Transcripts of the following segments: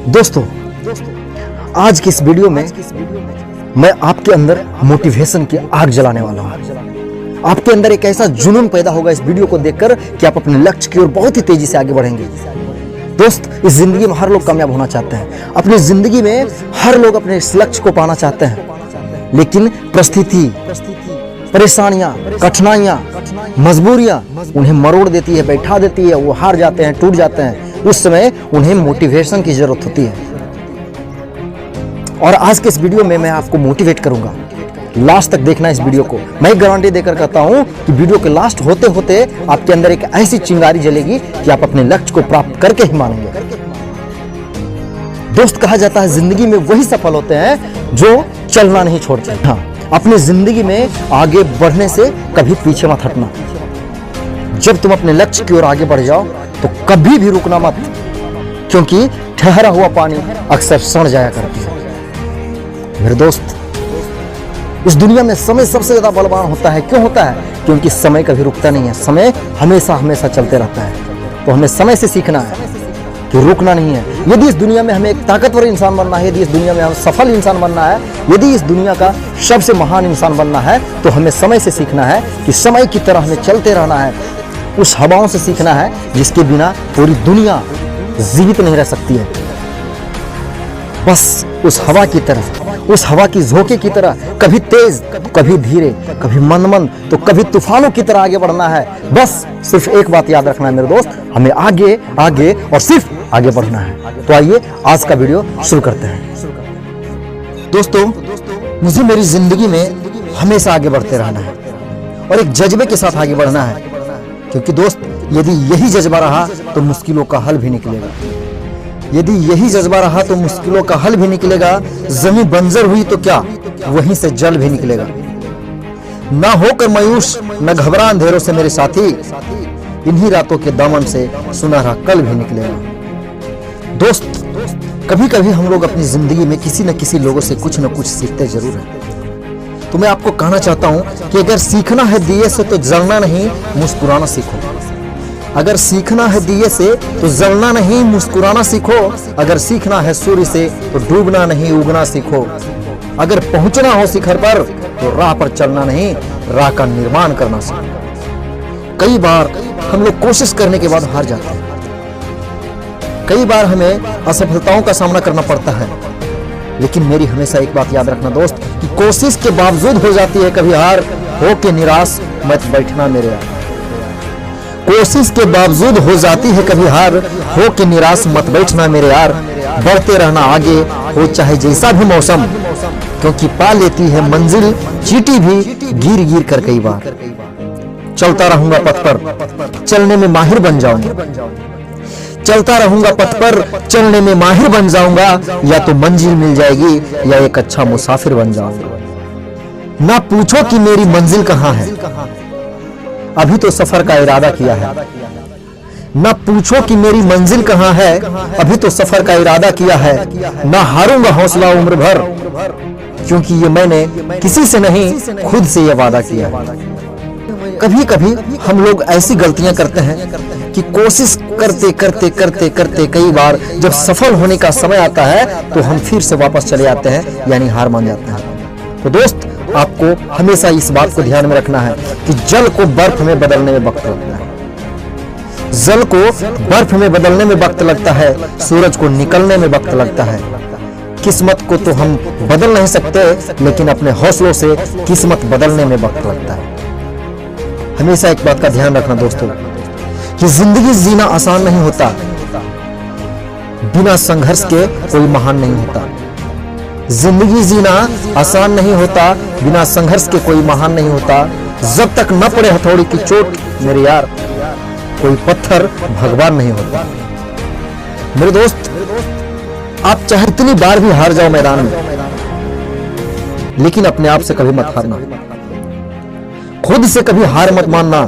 दोस्तों, आज की इस वीडियो में मैं आपके अंदर मोटिवेशन की आग जलाने वाला हूं। आपके अंदर एक ऐसा जुनून पैदा होगा इस वीडियो को देखकर कि आप अपने लक्ष्य की ओर बहुत ही तेजी से आगे बढ़ेंगे। दोस्त, इस जिंदगी में हर लोग कामयाब होना चाहते हैं। अपनी जिंदगी में हर लोग अपने इस लक्ष्य को पाना चाहते हैं, लेकिन परिस्थिति, परेशानियां, कठिनाइयां, मजबूरियां उन्हें मरोड़ देती है, बैठा देती है। वो हार जाते हैं, टूट जाते हैं। उस समय उन्हें मोटिवेशन की जरूरत होती है। और आज के इस वीडियो में मैं आपको मोटिवेट करूंगा। लास्ट तक देखना इस वीडियो को। मैं गारंटी देकर कहता हूं कि वीडियो के लास्ट होते होते आपके अंदर एक ऐसी चिंगारी जलेगी कि आप अपने लक्ष्य को प्राप्त करके ही मानेंगे। दोस्त, कहा जाता है जिंदगी में वही सफल होते हैं जो चलना नहीं छोड़ते। हाँ, अपनी जिंदगी में आगे बढ़ने से कभी पीछे मत हटना। जब तुम अपने लक्ष्य की ओर आगे बढ़ जाओ तो कभी भी रुकना मत, क्योंकि ठहरा हुआ पानी अक्सर सड़ जाया करती है। मेरे दोस्त, इस दुनिया में समय सबसे ज्यादा बलवान होता है। क्यों होता है? क्योंकि समय कभी रुकता नहीं है। समय हमेशा हमेशा चलते रहता है। तो हमें समय से सीखना है कि रुकना नहीं है। यदि इस दुनिया में हमें एक ताकतवर इंसान बनना है, यदि इस दुनिया में हमें सफल इंसान बनना है, यदि इस दुनिया का सबसे महान इंसान बनना है, तो हमें समय से सीखना है कि समय की तरह हमें चलते रहना है। उस हवाओं से सीखना है जिसके बिना पूरी दुनिया जीवित नहीं रह सकती है। बस उस हवा की तरह, उस हवा की झोंके की तरह, कभी तेज, कभी धीरे, कभी मंद तो कभी तूफानों की तरह आगे बढ़ना है। बस सिर्फ एक बात याद रखना है मेरे दोस्त, हमें आगे आगे और सिर्फ आगे बढ़ना है। तो आइए आज का वीडियो शुरू करते हैं। दोस्तों, मुझे मेरी जिंदगी में हमेशा आगे बढ़ते रहना है और एक जज्बे के साथ आगे बढ़ना है, क्योंकि दोस्त, यदि यही जज्बा रहा तो मुश्किलों का हल भी निकलेगा। यदि यही जज्बा रहा तो मुश्किलों का हल भी निकलेगा। जमीन बंजर हुई तो क्या, वहीं से जल भी निकलेगा। ना होकर मायूस, न घबरा अंधेरों से मेरे साथी, इन्हीं रातों के दामन से सुनहरा कल भी निकलेगा। दोस्त, कभी कभी हम लोग अपनी जिंदगी में किसी न किसी लोगों से कुछ न कुछ सीखते जरूर हैं। तो मैं आपको कहना चाहता हूं कि अगर सीखना है दिए से तो जलना नहीं, मुस्कुराना सीखो। अगर सीखना है दिए से तो जलना नहीं, मुस्कुराना सीखो। अगर सीखना है सूर्य से तो डूबना नहीं, उगना सीखो। अगर पहुंचना हो शिखर पर तो राह पर चलना नहीं, राह का निर्माण करना सीखो। कई बार हम लोग कोशिश करने के बाद हार जाते हैं। कई बार हमें असफलताओं का सामना करना पड़ता है, लेकिन मेरी हमेशा एक बात याद रखना दोस्त, कि कोशिश के बावजूद हो जाती है कभी हार। हो के निराश मत बैठना मेरे यार। कोशिश के बावजूद हो जाती है कभी हार, हो के निराश मत बैठना मेरे यार। बढ़ते रहना आगे, हो चाहे जैसा भी मौसम, क्योंकि पा लेती है मंजिल चींटी भी गिर गिर कर कई बार। चलता रहूंगा पथ पर, चलने में माहिर बन जाऊंगा। चलता रहूंगा पथ पर, चलने में माहिर बन जाऊंगा। या तो मंजिल मिल जाएगी या एक अच्छा मुसाफिर बन जाऊंगा। ना पूछो कि मेरी मंजिल कहां है, अभी तो सफर का इरादा किया है। ना पूछो कि मेरी मंजिल कहां है, अभी तो सफर का इरादा किया है। ना हारूंगा हौसला उम्र भर, क्योंकि ये मैंने किसी से नहीं, खुद से ये वादा किया है। कभी कभी हम लोग ऐसी गलतियां करते हैं कि कोशिश करते करते करते करते कई बार जब सफल होने का समय आता है तो हम फिर से वापस चले आते हैं, यानी हार मान जाते हैं। तो दोस्त, आपको हमेशा इस बात को ध्यान में रखना है कि जल को बर्फ में बदलने में वक्त लगता है। जल को बर्फ में बदलने में वक्त लगता है, सूरज को निकलने में वक्त लगता है। किस्मत को तो हम बदल नहीं सकते, लेकिन अपने हौसलों से किस्मत बदलने में वक्त लगता है। हमेशा एक बात का ध्यान रखना दोस्तों, कि जिंदगी जीना आसान नहीं होता। बिना संघर्ष के कोई महान नहीं होता। जिंदगी जीना आसान नहीं होता, बिना संघर्ष के कोई महान नहीं होता। जब तक न पड़े हथौड़ी की चोट मेरे यार, कोई पत्थर भगवान नहीं होता। मेरे दोस्त, आप चाहे इतनी बार भी हार जाओ मैदान में, लेकिन अपने आप से कभी मत हारना। खुद से कभी हार मत मानना,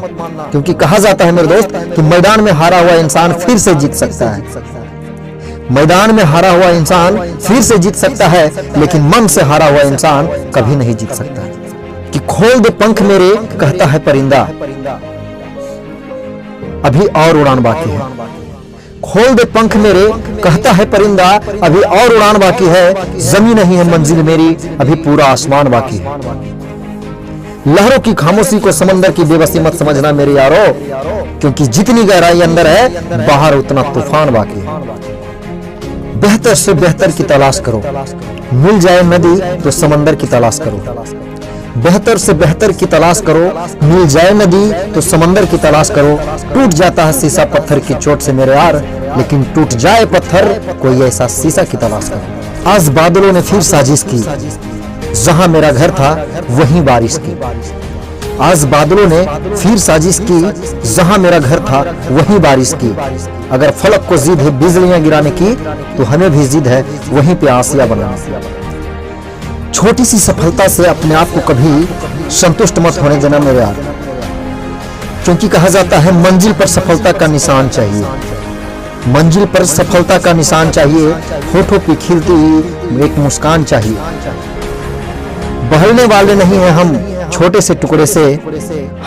क्योंकि कहा जाता है मेरे दोस्त कि मैदान में हारा हुआ इंसान फिर से जीत सकता है। मैदान में हारा हुआ इंसान फिर से जीत सकता है, लेकिन मन से हारा हुआ इंसान कभी नहीं जीत सकता। कि खोल दे पंख मेरे, कहता है परिंदा, अभी और उड़ान बाकी है। खोल दे पंख मेरे, कहता है परिंदा, अभी और उड़ान बाकी है, जमीन नहीं है मंजिल मेरी, अभी पूरा आसमान बाकी है। लहरों की खामोशी को समंदर की बेबसी मत समझना मेरे यारो, क्योंकि जितनी गहराई अंदर है बाहर उतना तूफान बाकी है। बेहतर से बेहतर की तलाश करो, मिल जाए नदी तो समंदर की तलाश करो। बेहतर से बेहतर की तलाश करो, मिल जाए नदी तो समंदर की तलाश करो। टूट जाता है शीशा पत्थर की चोट से मेरे यार, लेकिन टूट जाए पत्थर कोई ऐसा शीशा की तलाश करो। आज बादलों ने फिर साजिश की, जहां मेरा घर था वहीं बारिश की। आज बादलों ने फिर साजिश की, जहां मेरा घर था वहीं बारिश की। अगर फलक को जिद है बिजलियां गिराने की, तो हमें भी जिद है वहीं पे आसिया बनाने की। छोटी सी सफलता से अपने आप को कभी संतुष्ट मत होने देना मेरे यार, क्योंकि कहा जाता है मंजिल पर सफलता का निशान चाहिए। मंजिल पर सफलता का निशान चाहिए, होठों पे खिलती हुई एक मुस्कान चाहिए। बहलने वाले नहीं हैं हम छोटे से टुकड़े से,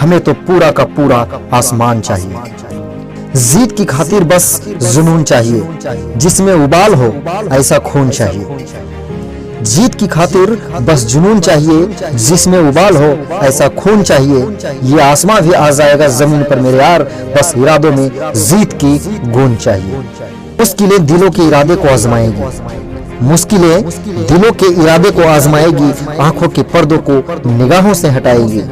हमें तो पूरा का पूरा आसमान चाहिए। जीत की खातिर बस जुनून चाहिए, जिसमें उबाल हो ऐसा खून चाहिए। जीत की खातिर बस जुनून चाहिए, जिसमें उबाल हो ऐसा खून चाहिए। ये आसमां भी आ जाएगा जमीन पर मेरे यार, बस इरादों में जीत की गूंज चाहिए। मुश्किलें दिलों के इरादे को आजमाएगी, मुश्किलें दिलों के इरादे को आजमाएगी, आंखों के पर्दों को निगाहों से हटाएगी।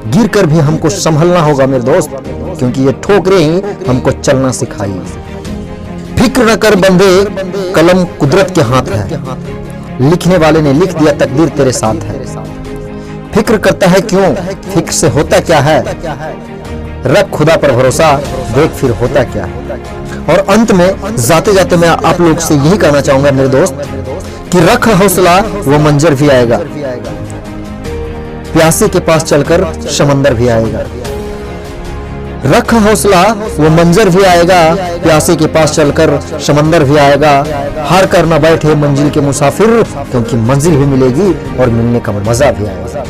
गिर कर भी हमको संभलना होगा मेरे दोस्त, क्योंकि ये ठोकरें ही हमको चलना सिखाएगी। फिक्र न कर बंदे, कलम कुदरत के हाथ है, लिखने वाले ने लिख दिया तकदीर तेरे साथ है। फिक्र करता है क्यों, फिक्र से होता क्या है, रख खुदा पर भरोसा, देख फिर होता क्या है। और अंत में जाते जाते मैं आप लोग से यही कहना चाहूंगा मेरे दोस्त, कि रख हौसला वो मंजर भी आएगा, प्यासे के पास चलकर समंदर भी आएगा। रख हौसला वो मंजर भी आएगा, प्यासे के पास चलकर समंदर भी आएगा। हार कर न बैठे मंजिल के मुसाफिर, क्योंकि मंजिल भी मिलेगी और मिलने का मजा भी आएगा।